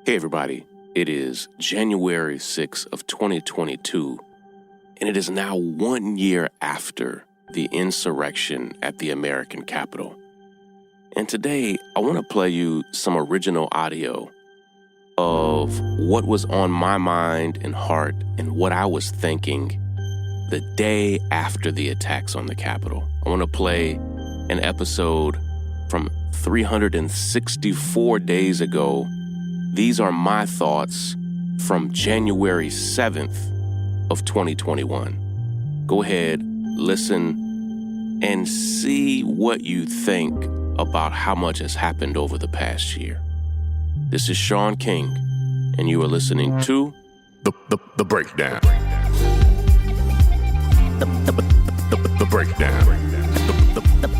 Hey everybody, it is January 6th of 2022, and it is now 1 year after the insurrection at the American Capitol. And today, I want to play you some original audio of what was on my mind and heart and what I was thinking the day after the attacks on the Capitol. I want to play an episode from 364 days ago. These are my thoughts from January 7th of 2021. Go ahead, listen, and see what you think about how much has happened over the past year. This is Sean King, and you are listening to The Breakdown. The Breakdown.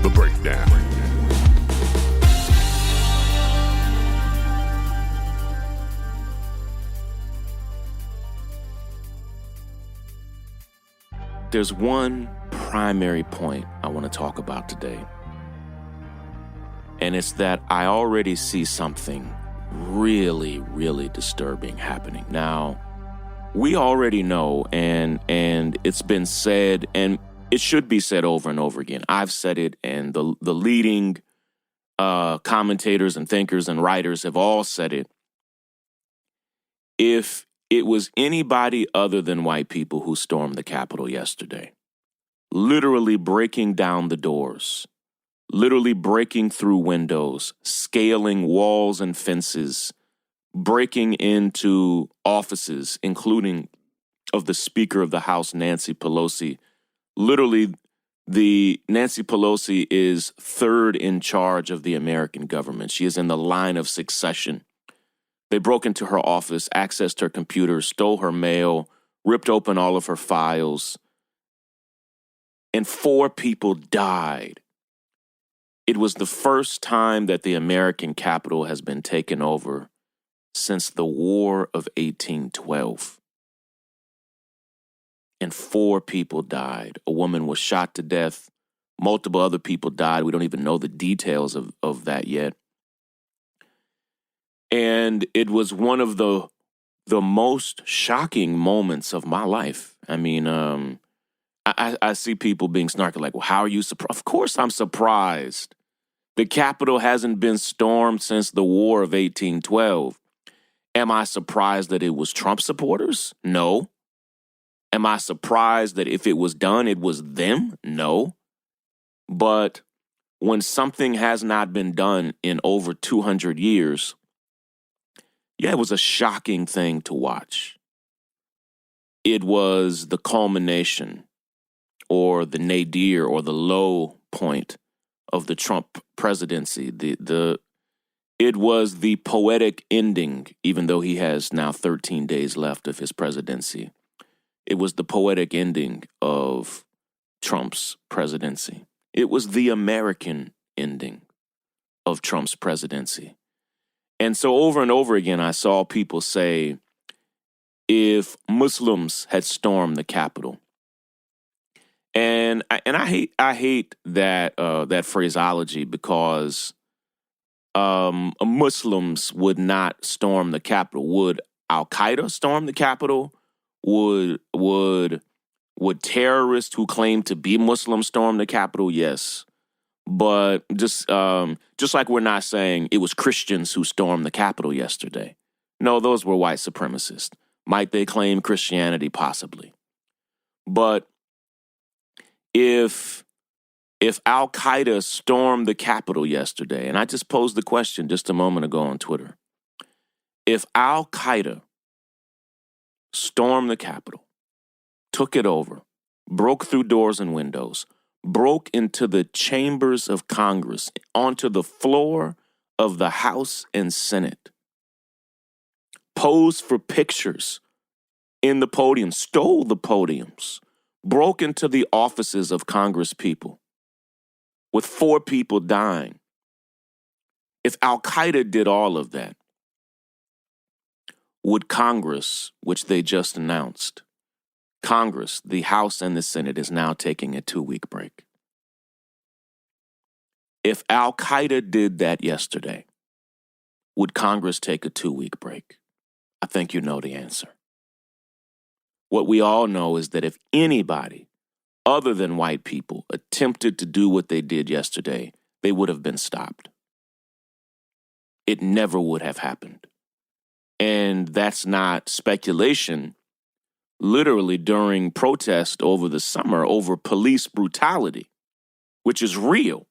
The Breakdown. There's one primary point I want to talk about today, and it's that I already see something really, really disturbing happening. Now, we already know, and it's been said, and it should be said over and over again. I've said it, and the leading commentators and thinkers and writers have all said it. If it was anybody other than white people who stormed the Capitol yesterday, literally breaking down the doors, literally breaking through windows, scaling walls and fences, breaking into offices, including of the Speaker of the House, Nancy Pelosi. Literally, Nancy Pelosi is third in charge of the American government. She is in the line of succession. They broke into her office, accessed her computer, stole her mail, ripped open all of her files, and 4 people died. It was the first time that the American Capitol has been taken over since the War of 1812. And 4 people died. A woman was shot to death. Multiple other people died. We don't even know the details of that yet. And it was one of the most shocking moments of my life. I mean, I see people being snarky like, well, how are you surprised? Of course I'm surprised. The Capitol hasn't been stormed since the War of 1812. Am I surprised that it was Trump supporters? No. Am I surprised that if it was done, it was them? No. But when something has not been done in over 200 years, yeah, it was a shocking thing to watch. It was the culmination or the nadir or the low point of the Trump presidency. It was the poetic ending, even though he has now 13 days left of his presidency. It was the poetic ending of Trump's presidency. It was the American ending of Trump's presidency. And so over and over again, I saw people say, if Muslims had stormed the Capitol, and I hate that phraseology because Muslims would not storm the Capitol. Would Al Qaeda storm the Capitol? Would terrorists who claim to be Muslim storm the Capitol? Yes. But just like we're not saying it was Christians who stormed the Capitol yesterday. No, those were white supremacists. Might they claim Christianity? Possibly. But if Al Qaeda stormed the Capitol yesterday, and I just posed the question just a moment ago on Twitter, if Al Qaeda stormed the Capitol, took it over, broke through doors and windows, broke into the chambers of Congress, onto the floor of the House and Senate, posed for pictures in the podium, stole the podiums, broke into the offices of Congress people, with 4 people dying. If Al Qaeda did all of that, would Congress, which they just announced, Congress, the House and the Senate, is now taking a 2-week break. If Al Qaeda did that yesterday, would Congress take a 2-week break? I think you know the answer. What we all know is that if anybody other than white people attempted to do what they did yesterday, they would have been stopped. It never would have happened. And that's not speculation. Literally during protest over the summer over police brutality, which is real.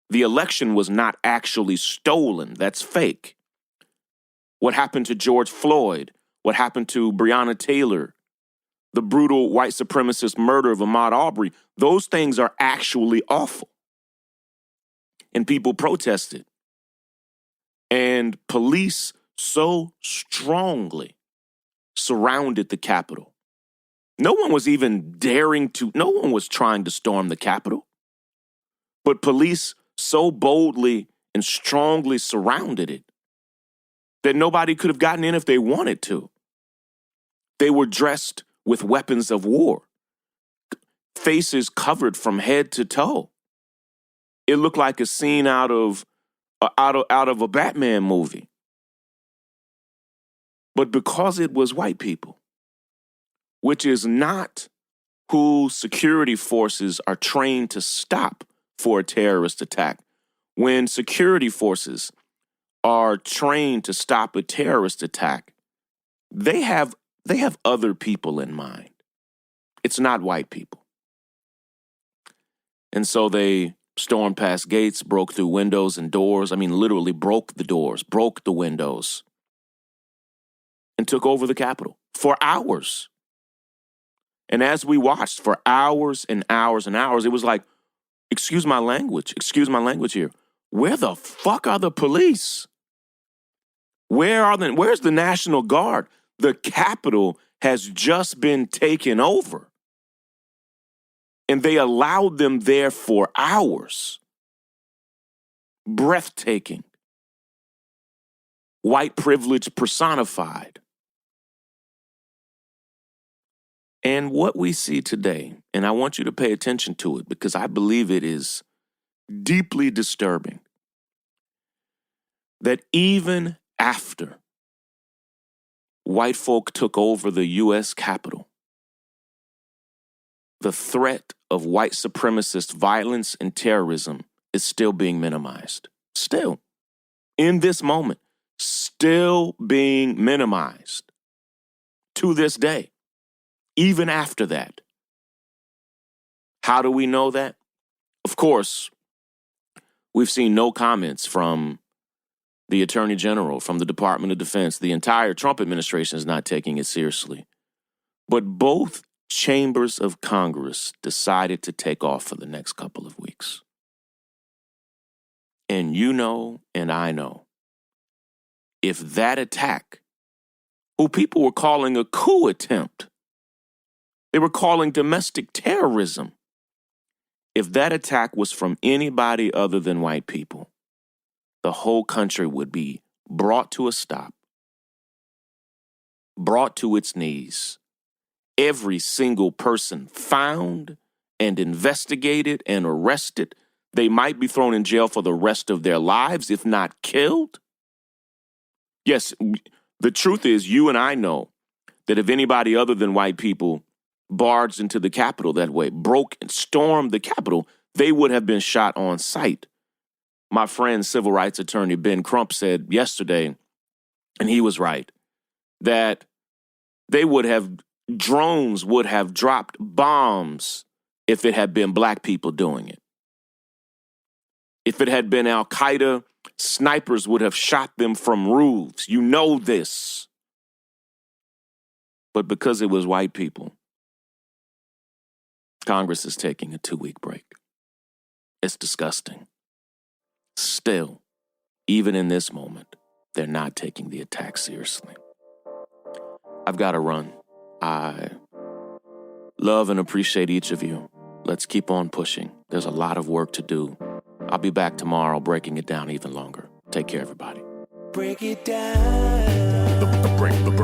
The election was not actually stolen. That's fake. What happened to George Floyd? What happened to Breonna Taylor? The brutal white supremacist murder of Ahmaud Arbery? Those things are actually awful. And people protested. And police so strongly surrounded the Capitol. No one was trying to storm the Capitol. But police so boldly and strongly surrounded it that nobody could have gotten in if they wanted to. They were dressed with weapons of war, faces covered from head to toe. It looked like a scene out of a Batman movie. But because it was white people, which is not who security forces are trained to stop for a terrorist attack. When security forces are trained to stop a terrorist attack, they have other people in mind. It's not white people. And so they stormed past gates, broke through windows and doors. I mean, literally broke the doors, broke the windows, and took over the Capitol for hours. And as we watched for hours and hours and hours, it was like, excuse my language here. Where the fuck are the police? Where's the National Guard? The Capitol has just been taken over. And they allowed them there for hours. Breathtaking. White privilege personified. And what we see today, and I want you to pay attention to it because I believe it is deeply disturbing, that even after white folk took over the U.S. Capitol, the threat of white supremacist violence and terrorism is still being minimized. Still, in this moment, still being minimized to this day. Even after that. How do we know that? Of course, we've seen no comments from the Attorney General, from the Department of Defense. The entire Trump administration is not taking it seriously. But both chambers of Congress decided to take off for the next couple of weeks. And you know, and I know, if that attack, who people were calling a coup attempt, they were calling domestic terrorism. If that attack was from anybody other than white people, the whole country would be brought to a stop, brought to its knees. Every single person found and investigated and arrested. They might be thrown in jail for the rest of their lives, if not killed. Yes, the truth is, you and I know that if anybody other than white people barged into the Capitol that way, broke and stormed the Capitol, they would have been shot on sight. My friend, civil rights attorney Ben Crump, said yesterday, and he was right, that drones would have dropped bombs if it had been black people doing it. If it had been Al-Qaeda, snipers would have shot them from roofs. You know this. But because it was white people, Congress is taking a 2-week break. It's disgusting. Still, even in this moment, they're not taking the attack seriously. I've got to run. I love and appreciate each of you. Let's keep on pushing. There's a lot of work to do. I'll be back tomorrow breaking it down even longer. Take care, everybody. Break it down. The breakdown.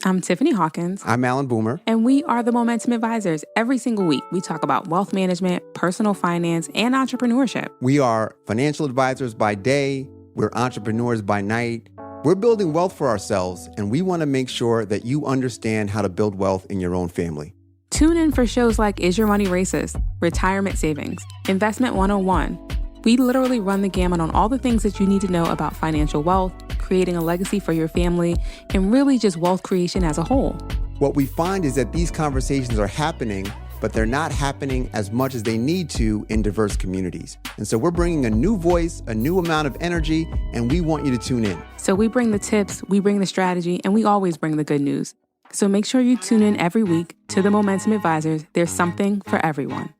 I'm I'm Tiffany Hawkins. I'm Alan Boomer. And we are the Momentum Advisors. Every single week, we talk about wealth management, personal finance, and entrepreneurship. We are financial advisors by day. We're entrepreneurs by night. We're building wealth for ourselves, and we want to make sure that you understand how to build wealth in your own family. Tune in for shows like Is Your Money Racist?, Retirement Savings, Investment 101. We literally run the gamut on all the things that you need to know about financial wealth, creating a legacy for your family, and really just wealth creation as a whole. What we find is that these conversations are happening, but they're not happening as much as they need to in diverse communities. And so we're bringing a new voice, a new amount of energy, and we want you to tune in. So we bring the tips, we bring the strategy, and we always bring the good news. So make sure you tune in every week to the Momentum Advisors. There's something for everyone.